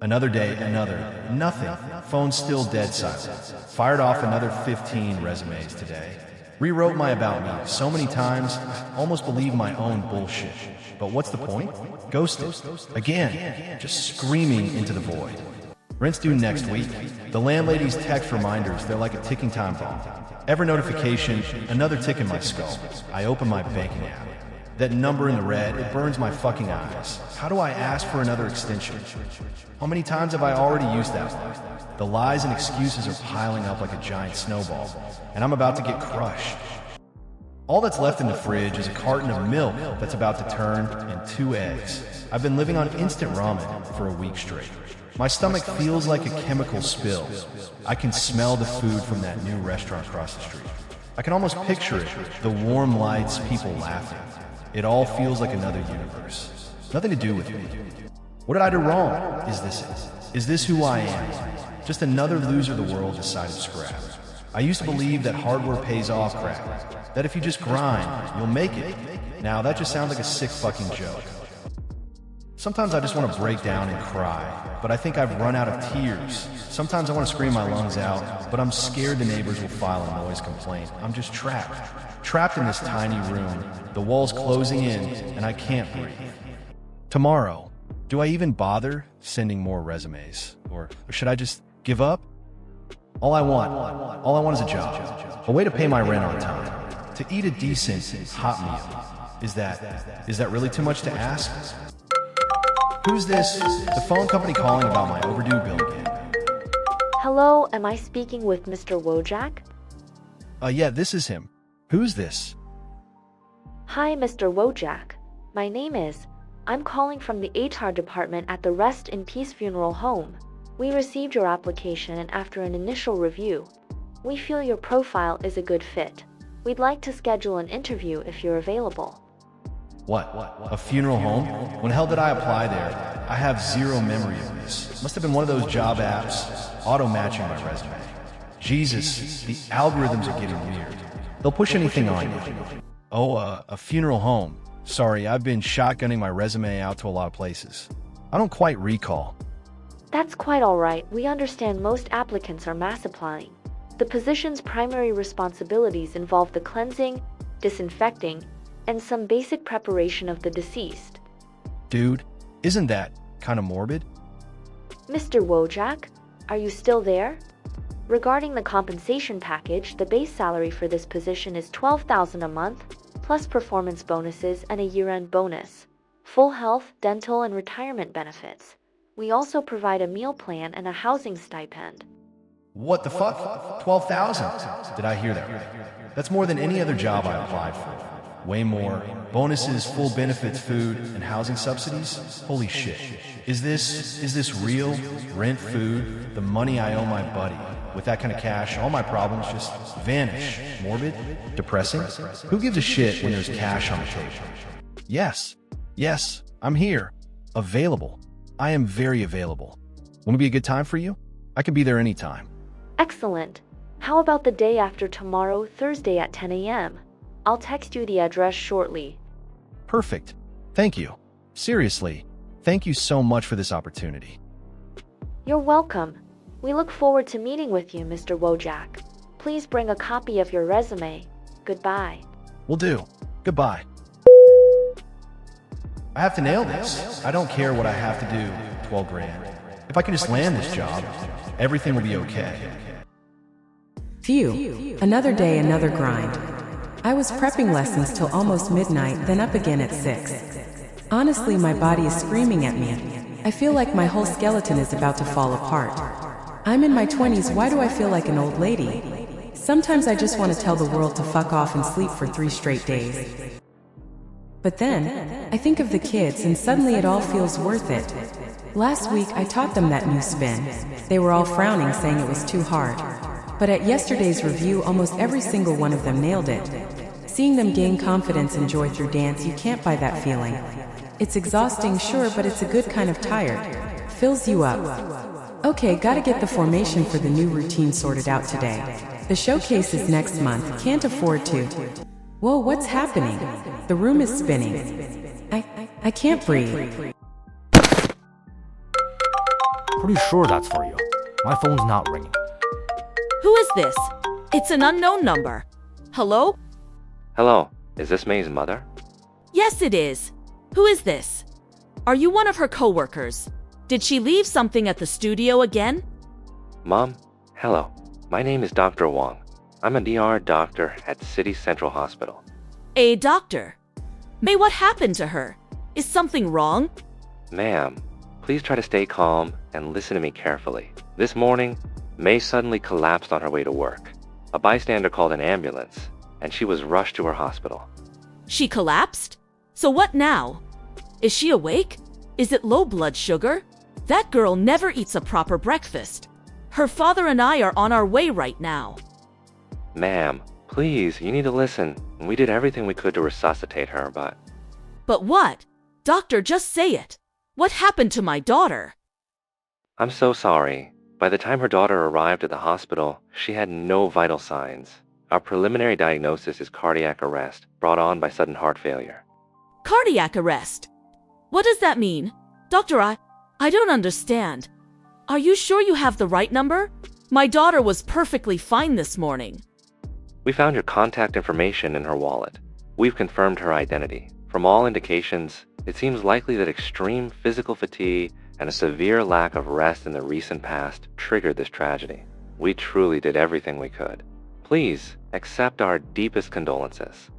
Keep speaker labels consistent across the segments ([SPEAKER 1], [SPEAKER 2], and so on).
[SPEAKER 1] Another day, nothing. Phone still dead silent. Fired off another 15 resumes today. Rewrote my about me so many times, I almost believe my own bullshit. But what's the point? Ghosted. Again, just screaming into the void. Rent's due next week. The landlady's text reminders, they're like a ticking time bomb. Every notification, another tick in my skull. I open my banking app. That number in the red, it burns my fucking eyes. How do I ask for another extension? How many times have I already used that one? The lies and excuses are piling up like a giant snowball, and I'm about to get crushed. All that's left in the fridge is a carton of milk that's about to turn and 2 eggs. I've been living on instant ramen for a week straight. My stomach feels like a chemical spill. I can smell the food from that new restaurant across the street. I can almost picture it, the warm lights, people laughing. It all feels like another universe. Nothing to do with me. What did I do wrong? Is this who I am? Just another loser the world decided to scrap. I used to believe that hard work pays off crap. That if you just grind, you'll make it. Now that just sounds like a sick fucking joke. Sometimes I just want to break down and cry, but I think I've run out of tears. Sometimes I want to scream my lungs out, but I'm scared the neighbors will file a noise complaint. I'm just trapped in this tiny room, the walls closing in, and I can't breathe. Tomorrow, do I even bother sending more resumes? Or should I just give up? All I want is a job, a way to pay my rent on time, to eat a decent, hot meal. Is that really too much to ask? Who's this? The phone company calling about my overdue bill again.
[SPEAKER 2] Hello, am I speaking with Mr. Wojak?
[SPEAKER 1] Yeah, this is him. Who's this?
[SPEAKER 2] Hi, Mr. Wojak. My name is. I'm calling from the HR department at the Rest in Peace Funeral Home. We received your application, and after an initial review, we feel your profile is a good fit. We'd like to schedule an interview if you're available.
[SPEAKER 1] What? A funeral home? When the hell did I apply there? I have zero memory of this. Must have been one of those job apps, auto-matching my resume. Jesus, the algorithms are getting weird. They'll push anything on you. Oh, a funeral home. Sorry, I've been shotgunning my resume out to a lot of places. I don't quite recall.
[SPEAKER 2] That's quite all right. We understand most applicants are mass applying. The position's primary responsibilities involve the cleansing, disinfecting, and some basic preparation of the deceased.
[SPEAKER 1] Dude, isn't that kind of morbid?
[SPEAKER 2] Mr. Wojak, are you still there? Regarding the compensation package, the base salary for this position is $12,000 a month, plus performance bonuses and a year-end bonus, full health, dental, and retirement benefits. We also provide a meal plan and a housing stipend.
[SPEAKER 1] What the fuck? 12,000? Did I hear that? That's more than any other job I applied for. Way more. Bonuses, full benefits, food, and housing subsidies? Holy shit. Is this real? Rent, food, the money I owe my buddy. With that kind of cash, all my problems just vanish. Morbid? Depressing? Who gives a shit when there's cash on the table? Yes, I'm here. Available. I am very available. Won't it be a good time for you? I can be there anytime.
[SPEAKER 2] Excellent. How about the day after tomorrow, Thursday at 10 a.m.? I'll text you the address shortly.
[SPEAKER 1] Perfect. Thank you. Seriously, thank you so much for this opportunity.
[SPEAKER 2] You're welcome. We look forward to meeting with you, Mr. Wojak. Please bring a copy of your resume. Goodbye.
[SPEAKER 1] Will do. Goodbye. I have to nail this. I don't care what I have to do. 12 grand. If I can just land this job, everything will be okay.
[SPEAKER 3] Phew. Another day, another grind. I was prepping lessons till almost midnight, then up again at 6. Honestly, my body is screaming at me. I feel like my whole skeleton is about to fall apart. I'm in my 20s, why do I feel like an old lady? Sometimes I just want to tell the world to fuck off and sleep for 3 straight days. But then, I think of the kids and suddenly it all feels worth it. Last week, I taught them that new spin. They were all frowning, saying it was too hard. But at yesterday's review, almost every single one of them nailed it. Seeing them gain confidence and joy through dance, you can't buy that feeling. It's exhausting, sure, but it's a good kind of tired. Fills you up. Okay, gotta get the formation for the new routine sorted out today. The showcase is next month, can't afford to. Whoa, what's happening? The room is spinning. I can't breathe.
[SPEAKER 4] Pretty sure that's for you. My phone's not ringing.
[SPEAKER 5] Who is this? It's an unknown number. Hello?
[SPEAKER 6] Hello, is this May's mother?
[SPEAKER 5] Yes, it is. Who is this? Are you one of her coworkers? Did she leave something at the studio again?
[SPEAKER 6] Mom, hello. My name is Dr. Wong. I'm a DR doctor at City Central Hospital.
[SPEAKER 5] A doctor? May, what happened to her? Is something wrong?
[SPEAKER 6] Ma'am, please try to stay calm and listen to me carefully. This morning, May suddenly collapsed on her way to work. A bystander called an ambulance, and she was rushed to her hospital.
[SPEAKER 5] She collapsed? So what now? Is she awake? Is it low blood sugar? That girl never eats a proper breakfast. Her father and I are on our way right now.
[SPEAKER 6] Ma'am, please, you need to listen. We did everything we could to resuscitate her, but...
[SPEAKER 5] But what? Doctor, just say it. What happened to my daughter?
[SPEAKER 6] I'm so sorry. By the time her daughter arrived at the hospital, she had no vital signs. Our preliminary diagnosis is cardiac arrest, brought on by sudden heart failure.
[SPEAKER 5] Cardiac arrest? What does that mean? Doctor, I don't understand. Are you sure you have the right number? My daughter was perfectly fine this morning.
[SPEAKER 6] We found your contact information in her wallet. We've confirmed her identity. From all indications, it seems likely that extreme physical fatigue and a severe lack of rest in the recent past triggered this tragedy. We truly did everything we could. Please accept our deepest condolences.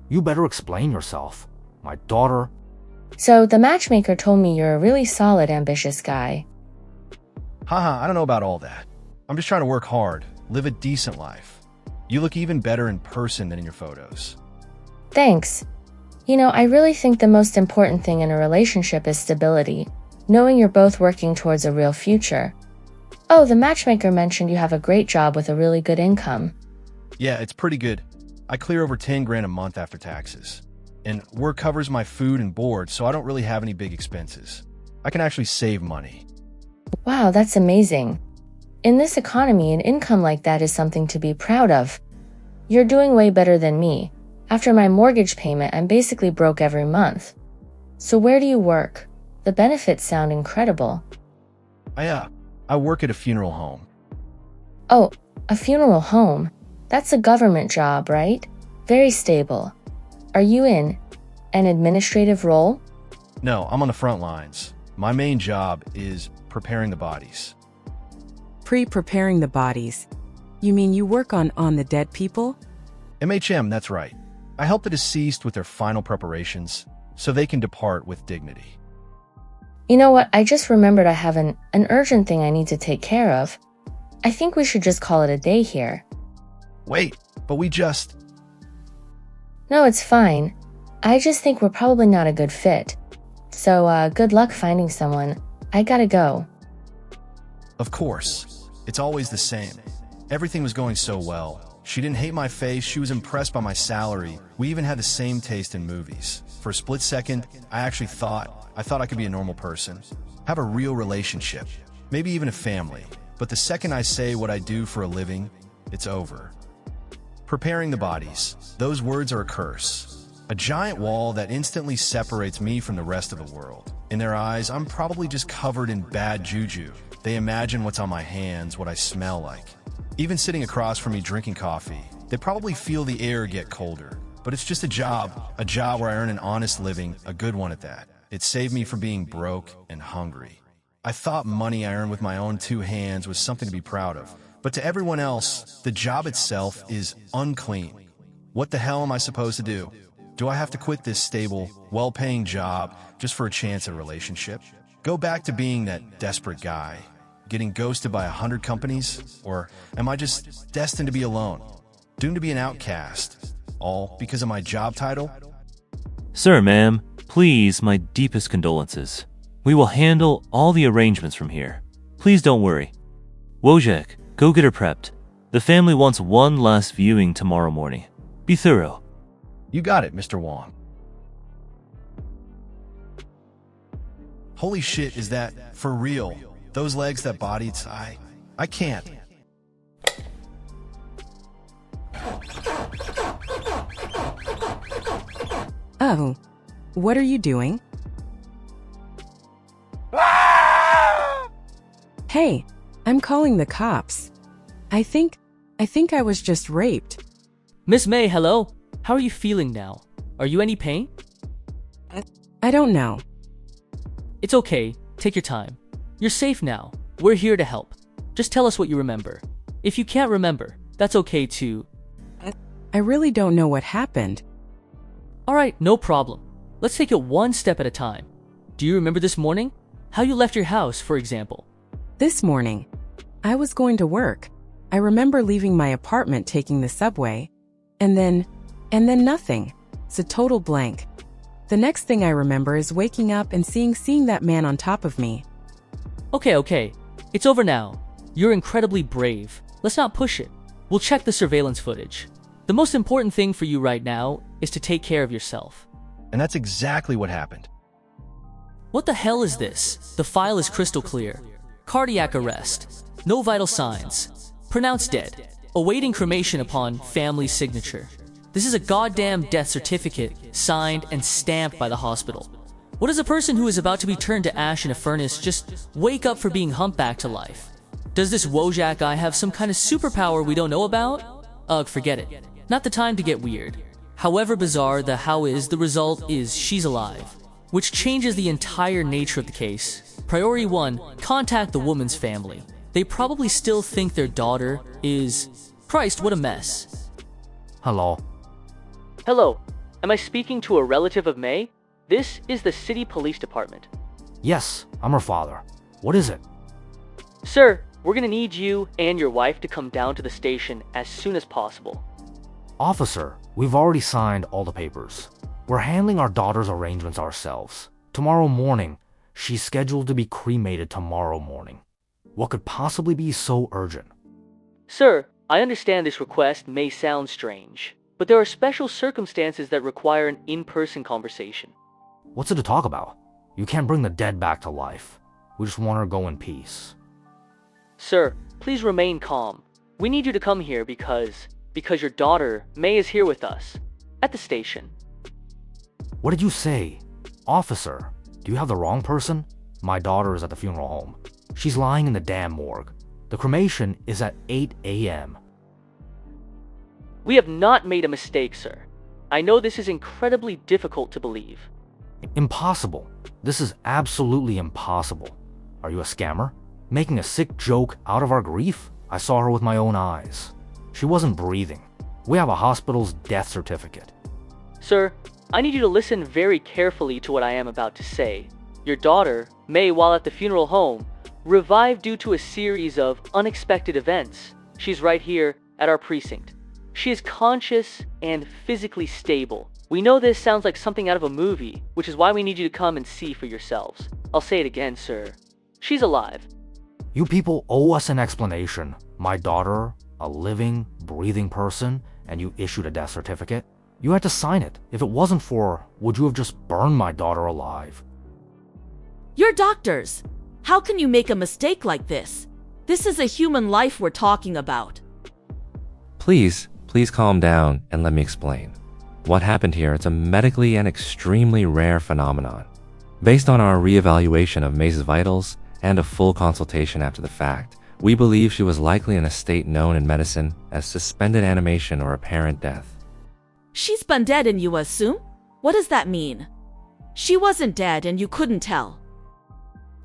[SPEAKER 4] You better explain yourself. My daughter...
[SPEAKER 7] So the matchmaker told me you're a really solid, ambitious guy.
[SPEAKER 1] Haha, I don't know about all that. I'm just trying to work hard, live a decent life. You look even better in person than in your photos.
[SPEAKER 7] Thanks. You know, I really think the most important thing in a relationship is stability, knowing you're both working towards a real future. Oh, the matchmaker mentioned you have a great job with a really good income.
[SPEAKER 1] Yeah, it's pretty good. I clear over 10 grand a month after taxes. And work covers my food and board, so I don't really have any big expenses. I can actually save money.
[SPEAKER 7] Wow, that's amazing. In this economy, an income like that is something to be proud of. You're doing way better than me. After my mortgage payment, I'm basically broke every month. So where do you work? The benefits sound incredible.
[SPEAKER 1] I work at a funeral home.
[SPEAKER 7] Oh, a funeral home. That's a government job, right? Very stable. Are you in an administrative role?
[SPEAKER 1] No, I'm on the front lines. My main job is preparing the bodies.
[SPEAKER 3] Preparing the bodies. You mean you work on the dead people?
[SPEAKER 1] MHM, that's right. I help the deceased with their final preparations so they can depart with dignity.
[SPEAKER 7] You know what? I just remembered I have an urgent thing I need to take care of. I think we should just call it a day here.
[SPEAKER 1] Wait, but we just...
[SPEAKER 7] No, it's fine. I just think we're probably not a good fit. So, good luck finding someone. I gotta go.
[SPEAKER 1] Of course. It's always the same. Everything was going so well. She didn't hate my face, she was impressed by my salary. We even had the same taste in movies. For a split second, I thought I could be a normal person. Have a real relationship. Maybe even a family. But the second I say what I do for a living, it's over. Preparing the bodies. Those words are a curse. A giant wall that instantly separates me from the rest of the world. In their eyes, I'm probably just covered in bad juju. They imagine what's on my hands, what I smell like. Even sitting across from me drinking coffee, they probably feel the air get colder. But it's just a job where I earn an honest living, a good one at that. It saved me from being broke and hungry. I thought money I earned with my own two hands was something to be proud of. But to everyone else, the job itself is unclean. What the hell am I supposed to do? Do I have to quit this stable, well-paying job just for a chance at a relationship? Go back to being that desperate guy, getting ghosted by 100 companies? Or am I just destined to be alone, doomed to be an outcast, all because of my job title?
[SPEAKER 8] Sir, ma'am, please, my deepest condolences. We will handle all the arrangements from here. Please don't worry. Wojak, go get her prepped. The family wants one last viewing tomorrow morning. Be thorough.
[SPEAKER 1] You got it, Mr. Wong. Holy shit, is that for real? Those legs, that body, I can't.
[SPEAKER 3] Oh, what are you doing? Hey, I'm calling the cops. I think I was just raped.
[SPEAKER 9] Miss May, hello? How are you feeling now? Are you any pain?
[SPEAKER 3] I don't know.
[SPEAKER 9] It's okay. Take your time. You're safe now. We're here to help. Just tell us what you remember. If you can't remember, that's okay too.
[SPEAKER 3] I really don't know what happened.
[SPEAKER 9] Alright, no problem. Let's take it one step at a time. Do you remember this morning? How you left your house, for example?
[SPEAKER 3] This morning, I was going to work. I remember leaving my apartment taking the subway, and then nothing. It's a total blank. The next thing I remember is waking up and seeing that man on top of me.
[SPEAKER 9] Okay. It's over now. You're incredibly brave. Let's not push it. We'll check the surveillance footage. The most important thing for you right now is to take care of yourself.
[SPEAKER 1] And that's exactly what happened.
[SPEAKER 9] What the hell is this? The file is crystal clear. Cardiac arrest. No vital signs. Pronounced dead. Awaiting cremation upon family signature. This is a goddamn death certificate, signed and stamped by the hospital. What does a person who is about to be turned to ash in a furnace just wake up for being humpbacked to life? Does this Wojak guy have some kind of superpower we don't know about? Ugh, forget it. Not the time to get weird. However bizarre the how is, the result is she's alive, which changes the entire nature of the case. Priority 1, contact the woman's family. They probably still think their daughter is... Christ, what a mess.
[SPEAKER 4] Hello.
[SPEAKER 9] Hello, am I speaking to a relative of May? This is the city police department.
[SPEAKER 4] Yes, I'm her father. What is it?
[SPEAKER 9] Sir, we're gonna need you and your wife to come down to the station as soon as possible.
[SPEAKER 4] Officer, we've already signed all the papers. We're handling our daughter's arrangements ourselves. Tomorrow morning, she's scheduled to be cremated tomorrow morning. What could possibly be so urgent?
[SPEAKER 9] Sir, I understand this request may sound strange, but there are special circumstances that require an in-person conversation.
[SPEAKER 4] What's it to talk about? You can't bring the dead back to life. We just want her to go in peace.
[SPEAKER 9] Sir, please remain calm. We need you to come here because your daughter, May, is here with us, at the station.
[SPEAKER 4] What did you say? Officer, do you have the wrong person? My daughter is at the funeral home. She's lying in the damn morgue. The cremation is at 8 a.m.
[SPEAKER 9] We have not made a mistake, sir. I know this is incredibly difficult to believe.
[SPEAKER 4] Impossible. This is absolutely impossible. Are you a scammer? Making a sick joke out of our grief? I saw her with my own eyes. She wasn't breathing. We have a hospital's death certificate.
[SPEAKER 9] Sir, I need you to listen very carefully to what I am about to say. Your daughter, May, while at the funeral home, revived due to a series of unexpected events. She's right here at our precinct. She is conscious and physically stable. We know this sounds like something out of a movie, which is why we need you to come and see for yourselves. I'll say it again, sir. She's alive.
[SPEAKER 4] You people owe us an explanation. My daughter, a living, breathing person, and you issued a death certificate? You had to sign it. If it wasn't for, would you have just burned my daughter alive?
[SPEAKER 5] You're doctors. How can you make a mistake like this? This is a human life we're talking about.
[SPEAKER 6] Please calm down and let me explain. What happened here, it's a medically and extremely rare phenomenon. Based on our reevaluation of May's vitals and a full consultation after the fact, we believe she was likely in a state known in medicine as suspended animation or apparent death.
[SPEAKER 5] She's been dead and you assume? What does that mean? She wasn't dead and you couldn't tell.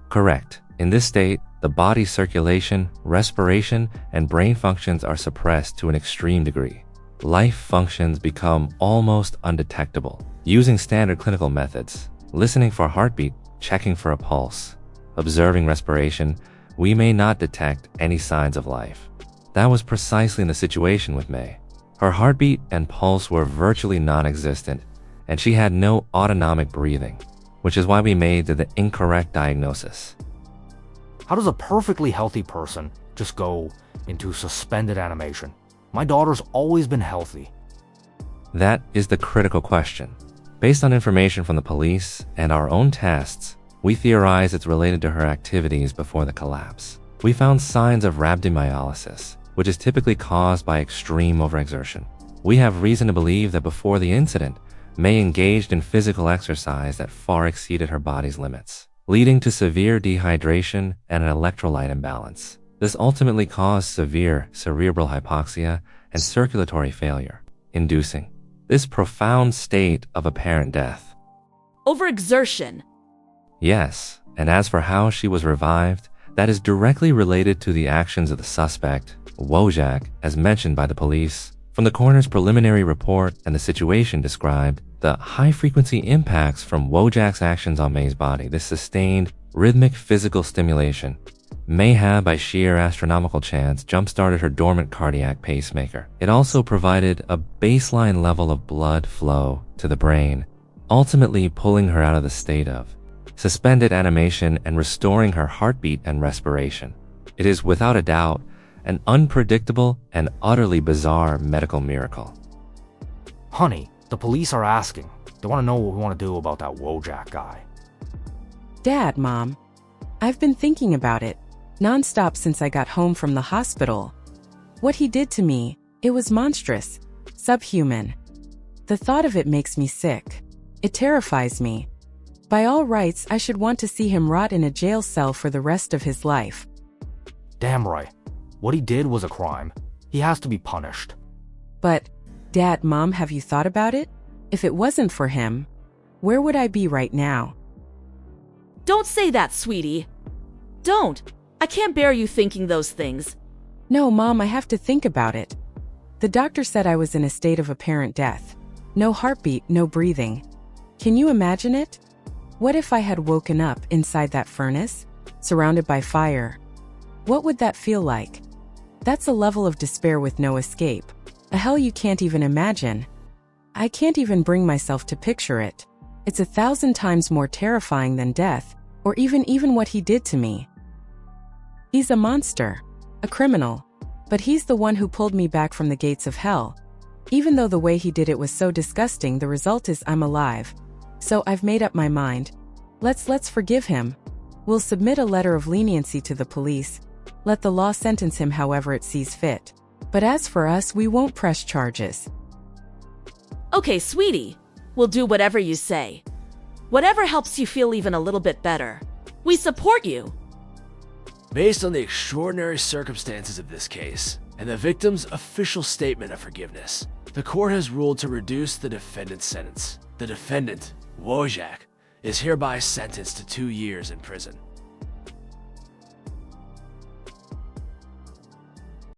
[SPEAKER 6] Correct. In this state, the body's circulation, respiration, and brain functions are suppressed to an extreme degree. Life functions become almost undetectable. Using standard clinical methods, listening for a heartbeat, checking for a pulse, observing respiration, we may not detect any signs of life. That was precisely the situation with May. Her heartbeat and pulse were virtually non-existent, and she had no autonomic breathing, which is why we made the incorrect diagnosis.
[SPEAKER 4] How does a perfectly healthy person just go into suspended animation? My daughter's always been healthy.
[SPEAKER 6] That is the critical question. Based on information from the police and our own tests, we theorize it's related to her activities before the collapse. We found signs of rhabdomyolysis, which is typically caused by extreme overexertion. We have reason to believe that before the incident, May engaged in physical exercise that far exceeded her body's limits. leading to severe dehydration and an electrolyte imbalance. This ultimately caused severe cerebral hypoxia and circulatory failure, inducing this profound state of apparent death.
[SPEAKER 5] Overexertion.
[SPEAKER 6] Yes, and as for how she was revived, that is directly related to the actions of the suspect, Wojak, as mentioned by the police. From the coroner's preliminary report and the situation described, the high-frequency impacts from Wojak's actions on May's body, this sustained, rhythmic physical stimulation, may have, by sheer astronomical chance, jump-started her dormant cardiac pacemaker. It also provided a baseline level of blood flow to the brain, ultimately pulling her out of the state of suspended animation and restoring her heartbeat and respiration. It is without a doubt an unpredictable and utterly bizarre medical miracle.
[SPEAKER 4] Honey, the police are asking. They want to know what we want to do about that Wojak guy.
[SPEAKER 3] Dad, Mom, I've been thinking about it nonstop since I got home from the hospital. What he did to me, it was monstrous, subhuman. The thought of it makes me sick. It terrifies me. By all rights, I should want to see him rot in a jail cell for the rest of his life.
[SPEAKER 4] Damn right. What he did was a crime. He has to be punished.
[SPEAKER 3] But, Dad, Mom, have you thought about it? If it wasn't for him, where would I be right now?
[SPEAKER 5] Don't say that, sweetie. Don't. I can't bear you thinking those things.
[SPEAKER 3] No, Mom, I have to think about it. The doctor said I was in a state of apparent death. No heartbeat, no breathing. Can you imagine it? What if I had woken up inside that furnace, surrounded by fire? What would that feel like? That's a level of despair with no escape. A hell you can't even imagine. I can't even bring myself to picture it. It's 1,000 times more terrifying than death, or even what he did to me. He's a monster, a criminal, but he's the one who pulled me back from the gates of hell. Even though the way he did it was so disgusting, the result is I'm alive. So I've made up my mind. Let's forgive him. We'll submit a letter of leniency to the police. Let the law sentence him however it sees fit. But as for us, we won't press charges.
[SPEAKER 5] Okay, sweetie. We'll do whatever you say. Whatever helps you feel even a little bit better. We support you.
[SPEAKER 10] Based on the extraordinary circumstances of this case and the victim's official statement of forgiveness, the court has ruled to reduce the defendant's sentence. The defendant, Wojak, is hereby sentenced to 2 years in prison.